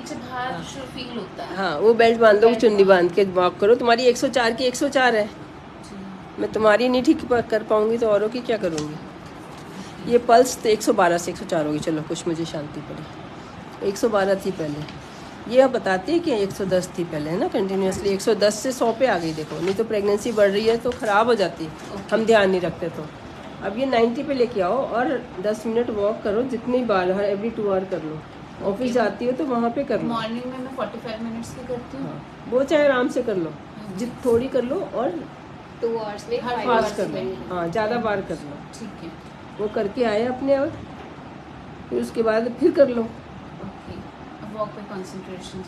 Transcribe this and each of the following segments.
नीचे बाहर फील होता है। हाँ, वो बेल्ट बांध दो, चुन्नी बांध के वॉक करो। तुम्हारी 104 की 104 है, मैं तुम्हारी नहीं ठीक कर पाऊंगी तो औरों की क्या करूँगी। ये पल्स तो 112 से 104 होगी। चलो कुछ मुझे शांति पड़ी। 112 थी पहले, ये अब बताती है कि 110 थी पहले, है ना। कंटिन्यूसली 110 से 100 पे आ गई। देखो, नहीं तो प्रेगनेंसी बढ़ रही है तो ख़राब हो जाती है, हम ध्यान नहीं रखते तो। अब ये 90 पे लेके आओ और 10 मिनट वॉक करो, जितनी बार, हर एवरी 2 आवर कर लो। ऑफिस जाती हो तो वहाँ पे कर लो। मॉर्निंग में मैं 45 मिनट्स की करती हूँ। हाँ, वो चाहे आराम से कर लो, थोड़ी कर लो और 2 आवर्स में हर 5 फास्ट आवर्स कर लो। में। हाँ, ज़्यादा बार कर लो। ठीक है, वो करके आए अपने आप, फिर उसके बाद फिर कर लो। ओके। अब वॉक पे कंसंट्रेशन।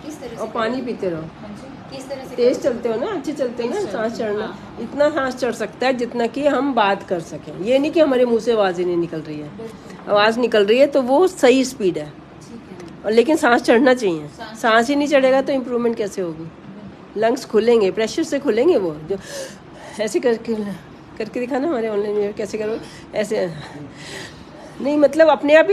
किस तरह से और पानी पीते रहो। हाँ जी, किस तरह से तेज चलते हो ना, अच्छे चलते हो ना, तेज सांस चलती हूँ, चढ़ना। हाँ। इतना सांस चढ़ सकता है जितना कि हम बात कर सकें। ये नहीं कि हमारे मुंह से आवाज़ ही नहीं निकल रही है। बिल्कुल। आवाज़ निकल रही है तो वो सही स्पीड है, ठीक है। और लेकिन सांस चढ़ना चाहिए। सांस ही नहीं चढ़ेगा तो इम्प्रूवमेंट कैसे होगी। लंग्स खुलेंगे, प्रेशर से खुलेंगे। वो जो ऐसे करके दिखाना, हमारे ऑनलाइन कैसे करो, ऐसे नहीं, मतलब अपने आप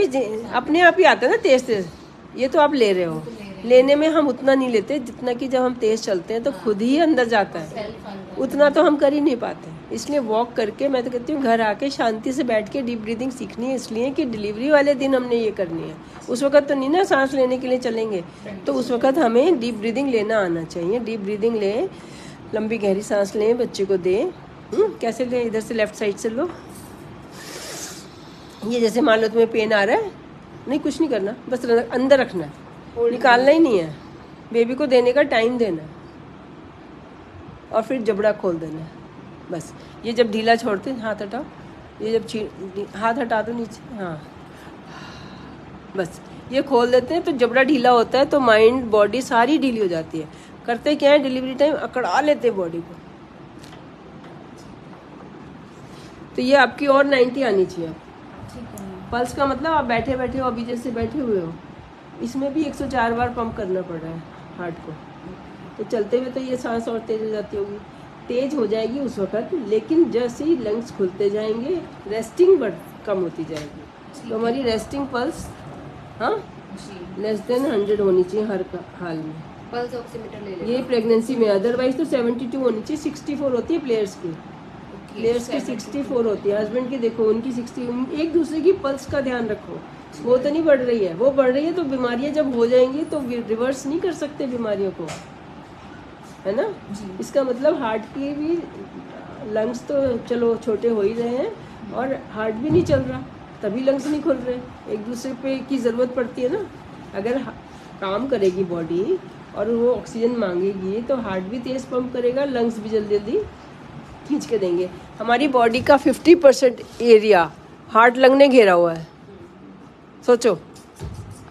ही आता है ना तेज तेज। ये तो आप ले रहे हो, लेने में हम उतना नहीं लेते जितना कि जब हम तेज चलते हैं तो खुद ही अंदर जाता है। उतना तो हम कर ही नहीं पाते। इसलिए वॉक करके, मैं तो कहती हूँ घर आके शांति से बैठ के डीप ब्रीदिंग सीखनी है, इसलिए कि डिलीवरी वाले दिन हमने ये करनी है। उस वक्त तो नहीं ना सांस लेने के लिए चलेंगे, तो उस वक्त हमें डीप ब्रीदिंग लेना आना चाहिए। डीप ब्रीदिंग लें, लंबी गहरी सांस लें, बच्चे को दें। कैसे लें? इधर से लेफ्ट साइड से लो। ये जैसे मान लो तुम्हें पेन आ रहा है, नहीं कुछ नहीं करना, बस अंदर रखना है, निकालना ही नहीं है। बेबी को देने का टाइम देना है और फिर जबड़ा खोल देना है, बस। ये जब ढीला छोड़ते हैं, हाथ हटाओ। ये जब हाथ हटा दो नीचे, हाँ बस। ये खोल देते हैं तो जबड़ा ढीला होता है, तो माइंड बॉडी सारी ढीली हो जाती है। करते क्या है, डिलीवरी टाइम अकड़ा लेते हैं बॉडी को। तो ये आपकी और 90 आनी चाहिए। पल्स का मतलब आप बैठे बैठे हो, अभी जैसे बैठे हुए हो, इसमें भी 104 बार पंप करना पड़ रहा है हार्ट को। तो चलते हुए तो ये सांस और तेज हो जाती होगी, तेज हो जाएगी उस वक्त, लेकिन जैसे ही लंग्स खुलते जाएंगे, रेस्टिंग बढ़ कम होती जाएगी। तो हमारी रेस्टिंग पल्स, हाँ, लेस देन 100 होनी चाहिए हर हाल में। पल्स ऑक्सीमीटर ले लें ये प्रेगनेंसी में, अदरवाइज तो 72 होनी चाहिए। 64 होती है प्लेयर्स की, प्लेयर्स की 64 होती है। हस्बैंड की देखो, उनकी 60। एक दूसरे की पल्स का ध्यान रखो। वो तो नहीं बढ़ रही है, वो बढ़ रही है तो बीमारियां जब हो जाएंगी तो रिवर्स नहीं कर सकते बीमारियों को, है ना। इसका मतलब हार्ट की भी, लंग्स तो चलो छोटे हो ही रहे हैं और हार्ट भी नहीं चल रहा, तभी लंग्स नहीं खुल रहे। एक दूसरे पे की ज़रूरत पड़ती है ना। अगर काम करेगी बॉडी और वो ऑक्सीजन मांगेगी तो हार्ट भी तेज़ पंप करेगा, लंग्स भी जल्दी जल्दी खींच के देंगे। हमारी बॉडी का 50% एरिया हार्ट लंग ने घेरा हुआ है। सोचो,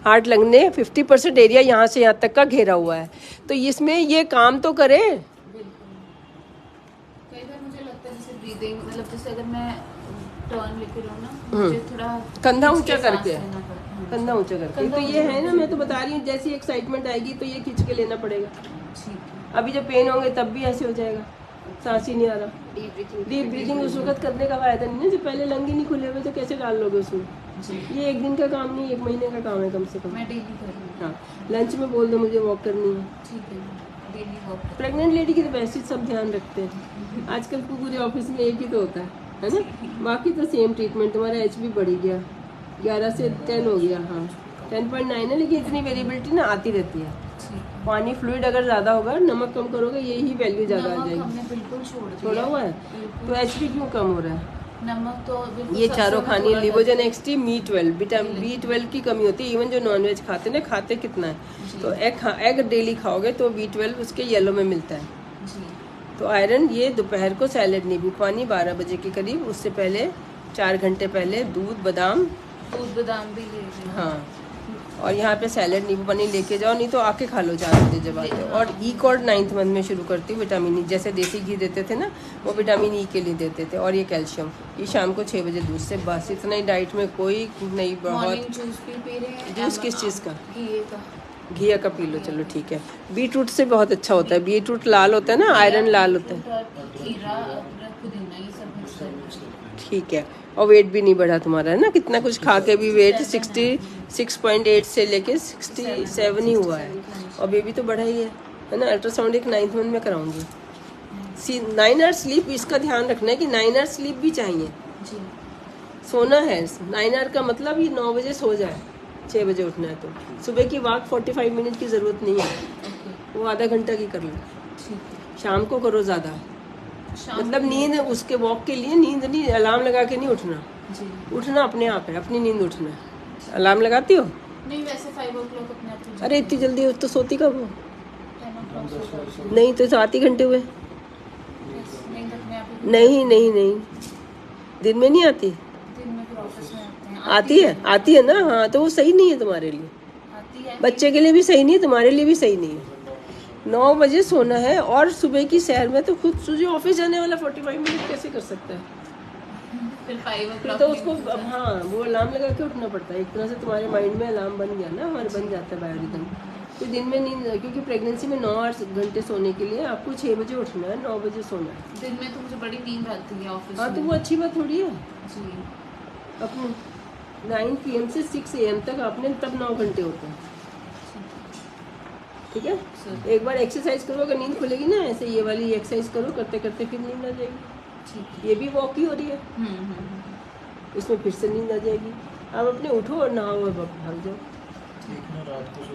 हार्ट लंग ने 50% एरिया यहाँ से यहाँ तक का घेरा हुआ है, तो इसमें ये काम तो करे। कई बार मुझे लगता है जैसे ब्रीदिंग, मतलब जैसे अगर मैं टर्न लेके रहूँ ना, मुझे थोड़ा कंधा खींच ऊंचा के करके, सांस लेना पड़ता है। कंधा ऊंचा करके। तो ये है ना, मैं तो बता रही हूँ, जैसी एक्साइटमेंट आएगी तो ये खींच के लेना पड़ेगा। ठीक है। अभी जब पेन होंगे तब भी ऐसे हो जाएगा, सांस ही नहीं आ रहा। डीप ब्रीदिंग उस वक्त करने का फायदा नहीं है जब पहले लंग ही नहीं खुले हुए, तो कैसे डाल लोगे उसमें। ये एक दिन का काम नहीं, 1 महीने का काम है कम से कम। मैं डेली कर रही हूँ। हाँ, लंच में बोल दो मुझे वॉक करनी है। ठीक है, डेली वॉक। प्रेग्नेंट लेडी की तो वैसे ही सब ध्यान रखते हैं। आजकल तो पूरे ऑफिस में एक ही तो होता है ना। बाकी तो सेम ट्रीटमेंट। तुम्हारा एच भी बढ़ी गया, 11 से 10 हो गया। हाँ, 10.9 है, लेकिन इतनी वेरिएबिलिटी ना आती रहती है। पानी फ्लूइड अगर ज़्यादा होगा, नमक कम करोगे, यही वैल्यू ज़्यादा आ जाएगी। हमने बिल्कुल छोड़ा हुआ है तो एच पी क्यों कम हो रहा है। नमक तो बिल्कुल। ये चारों खानी, Livogen XT, B12, vitamin B12 की कमी होती है। इवन जो नॉनवेज खाते हैं ना, खाते कितना है, तो एग डेली खाओगे तो B12 उसके येलो में मिलता है। तो आयरन, ये दोपहर को सैलेड नींबू पानी 12 बजे के करीब, उससे पहले 4 घंटे पहले दूध बादाम भी ले रही हूँ। हाँ, और यहाँ पे सैलेड नींबू पानी लेके जाओ, नहीं तो आके खा लो 4 बजे जब आते हो। और ई कॉर्ड 9th मंथ में शुरू करती हूँ। विटामिन ई, जैसे देसी घी देते थे ना, वो विटामिन ई के लिए देते थे। और ये कैल्शियम, ये शाम को 6 बजे दूध से, बस इतना ही। डाइट में कोई नहीं। बहुत जूस भी पी रहे हैं। जूस किस चीज़ का? घी का पी लो, चलो ठीक है। बीटरूट से बहुत अच्छा होता है। बीटरूट लाल होता है ना, आयरन लाल होता है। खीरा, अदरक, पुदीना, ये सब मिक्स करके। ठीक है। और वेट भी नहीं बढ़ा तुम्हारा, है ना? कितना कुछ खा के भी वेट 66.8 से लेके 67 ही हुआ है, और बेबी तो बढ़ा ही है ना? अल्ट्रासाउंड एक 9th मंथ में कराऊंगी। 9 आवर्स स्लीप, इसका ध्यान रखना है कि 9 आवर्स स्लीप भी चाहिए, जी। सोना है। 9 आवर का मतलब ये 9 बजे सो जाए, 6 बजे उठना है। तो सुबह की वॉक 45 मिनट की ज़रूरत नहीं है, ओके, वो आधा घंटा की कर लो। ठीक है। शाम को करो ज़्यादा, शाम मतलब को- नींद उसके वॉक के लिए नींद नहीं, अलार्म लगा के नहीं उठना, जी। उठना अपने आप है, अपनी नींद उठना है। अलार्म लगाती हो? नहीं, वैसे 5 o'clock अपने आप ही अरे इतनी जल्दी तो सोती कब हो? 10 o'clock सो जाती हूँ। नहीं तो 7 ही घंटे हुए। बस नींद अपने आप ही नहीं नहीं नहीं, दिन में नहीं आती। दिन में फिर ऑफिस में आते हैं। आती है ना? हाँ, तो वो सही नहीं है तुम्हारे लिए, आती है। बच्चे के लिए भी सही नहीं है, तुम्हारे लिए भी सही नहीं है। 9 बजे सोना है, और सुबह की सैर में तो खुद तुझे ऑफिस जाने वाला 45 मिनट कैसे कर सकता है? फिर 5 फिर o'clock तो उसको अब हाँ वो अलार्म लगा के उठना पड़ता है। एक तरह से तुम्हारे माइंड में अलार्म बन गया ना, हमारे बन जाता है बायोरिदम। तो दिन में नींद, क्योंकि प्रेगनेंसी में 9 घंटे सोने के लिए आपको 6 बजे उठना है, 9 बजे सोना है। दिन में तो मुझे बड़ी नींद आती है ऑफिस हाँ, तो में। वो अच्छी बात थोड़ी है। जी। अपने 9 PM से 6 AM तक आपने तब 9 घंटे होते हैं, ठीक है? सर। एक बार एक्सरसाइज करो, अगर नींद खुलेगी ना, ऐसे ये वाली एक्सरसाइज करो, करते करते फिर नींद आ जाएगी। ठीक है। ये भी वॉक ही हो रही है, हम्म। इसमें फिर से नींद आ जाएगी। आप अपने उठो और नहाओ और भाग जाओ।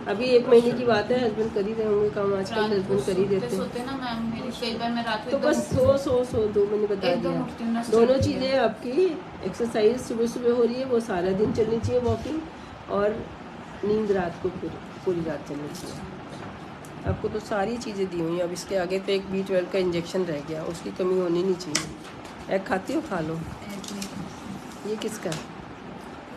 अभी 1 महीने की बात है, हस्बैंड कर ही रहे होंगे काम, आजकल रात को हस्बैंड कर ही सोते देते हैं। सोते ना मैम, मेरी कई बार मैं रात को तो एकदम बस सो दो, मैंने बता एकदम उठती हूँ दिया। ना, दोनों चलती है। चीज़ें आपकी, एक्सरसाइज सुबह सुबह हो रही है, वो सारा दिन चलनी चाहिए वॉकिंग, और नींद रात को पूरी रात चलनी चाहिए। आपको तो सारी चीज़ें दी हुई हैं, अब इसके आगे तो एक B12 का इंजेक्शन रह गया, उसकी कमी होनी नहीं चाहिए। एग खाती हो? खा लो। ये किसका है?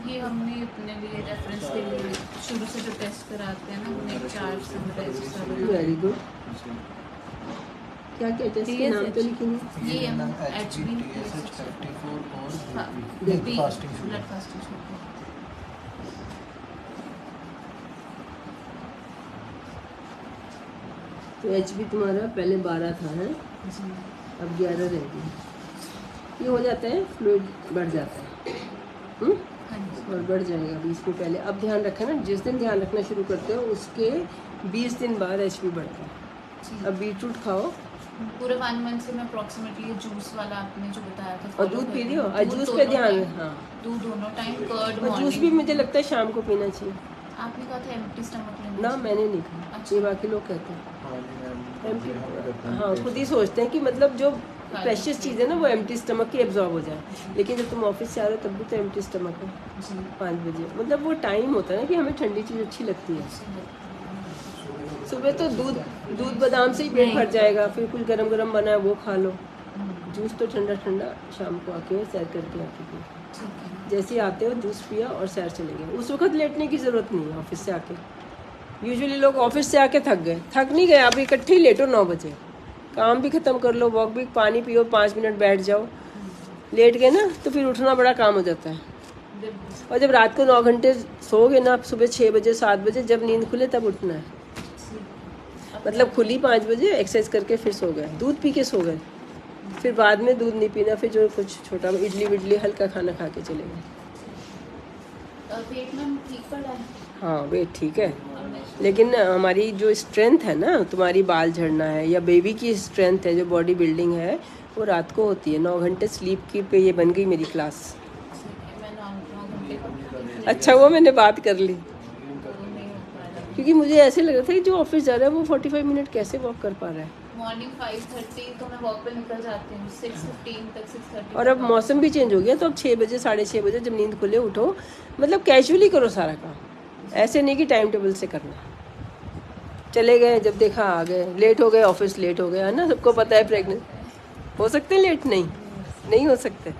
ये हमने अपने लिए रेफरेंस के लिए शुरू से जो टेस्ट कराते हैं ना, उन्हें एक चार्ट समराइज वेरी गुड। क्या क्या टेस्ट के नाम तो लिखे नहीं। ये हम HB हाँ, blood fasting sugar. Blood fasting sugar. तो HB तुम्हारा पहले 12 था, है? जी। अब 11 रह गई। ये हो जाता है, फ्लूइड बढ़ जाता है, हाँ जी। और बढ़ जाएगा 20 में पहले। अब ध्यान रखना ना, जिस दिन ध्यान रखना शुरू करते हो उसके 20 दिन बाद HB बढ़ता है। जी। अब बीटरूट खाओ, पूरे 1 मंथ से मैं अप्रोक्सीमेटली जूस वाला आपने जो बताया था और follow दूध कर पी रही रही हो? हूँ। और दूध जूस पे दोनों ध्यान, टाइम- हाँ। दूध दोनों टाइम, कर्ड और जूस मॉर्निंग। भी मुझे लगता है शाम को पीना चाहिए आपने कहा था एम्प्टी स्टमक लेना ना, चाहिए। मैंने नहीं कहा, अच्छा। ये बाकी लोग कहते हैं। हाँ, खुद ही सोचते हैं कि मतलब जो प्रेशियस चीज़ है ना वो एम्प्टी स्टमक की एब्जॉर्ब हो जाए, लेकिन जब तुम ऑफिस से आ रहे हो तब भी तो एम्प्टी स्टमक है। जी। 5 बजे मतलब वो टाइम होता है ना कि हमें ठंडी चीज़ अच्छी लगती है। सुबह तो दूध बादाम से ही पेट भर जाएगा, फिर कुछ गरम गरम बना है वो खा लो। जूस तो ठंडा ठंडा शाम को आके सैर करके आके पियो। ठीक है। जैसे ही आते हो जूस पिया और सैर चले गए, उस वक्त लेटने की ज़रूरत नहीं है ऑफिस से आके। यूजुअली लोग ऑफिस से आके थक गए, थक नहीं गए, आप इकट्ठे ही लेटो 9 बजे, काम भी ख़त्म कर लो, वॉक भी, पानी पियो, 5 मिनट बैठ जाओ, लेट गए ना तो फिर उठना बड़ा काम हो जाता है। और जब रात को 9 घंटे सोओगे ना, आप सुबह 6 बजे 7 बजे जब नींद खुले तब उठना है। मतलब खुली 5 बजे, एक्सरसाइज करके फिर सो गए, दूध पी के सो गए, फिर बाद में दूध नहीं पीना, फिर जो कुछ छोटा इडली विडली हल्का खाना खा के चले गए। पेट में ठीक पड़ा है। हाँ, वेट ठीक है, लेकिन हमारी जो स्ट्रेंथ है ना, तुम्हारी बाल झड़ना है या बेबी की स्ट्रेंथ है, जो बॉडी बिल्डिंग है, वो रात को होती है। 9 घंटे स्लीप की पे ये बन गई मेरी क्लास। मैं 9 घंटे अच्छा हुआ मैंने बात कर ली, नहीं हो पा रहा। क्योंकि मुझे ऐसे लग रहा था कि जो ऑफिस जा रहा है वो 45 मिनट कैसे वॉक कर पा रहा है। मॉर्निंग 5:30 तो मैं वॉक पे निकल जाती हूँ, 6:15 तक 6:30। और अब मौसम भी चेंज हो गया, तो अब 6 बजे 6:30 बजे जब नींद खुले उठो, मतलब कैजुअली करो सारा काम, ऐसे नहीं कि टाइम टेबल से करना। चले गए, जब देखा आ गए, लेट हो गए, ऑफिस लेट हो गया, है ना, सबको पता है प्रेग्नेंट हो सकते हैं लेट, नहीं हो सकते।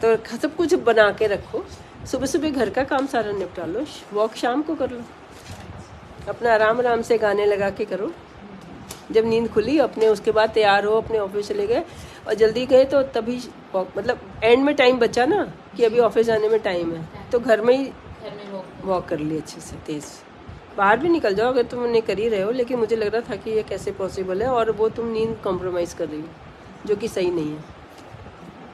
तो सब कुछ बना के रखो, सुबह सुबह घर का काम सारा निपटा लो, वॉक शाम को कर लो, अपना आराम से गाने लगा के करो। जब नींद खुली अपने, उसके बाद तैयार हो, अपने ऑफिस चले गए, और जल्दी गए तो तभी वॉक, मतलब एंड में टाइम बचा ना कि अभी ऑफिस जाने में टाइम है, तो घर में ही घर में वॉक कर ली अच्छे से, तेज़। बाहर भी निकल जाओ अगर तुम नहीं कर ही रहे हो, लेकिन मुझे लग रहा था कि ये कैसे पॉसिबल है, और वो तुम नींद कॉम्प्रोमाइज़ कर रही हो, जो कि सही नहीं है।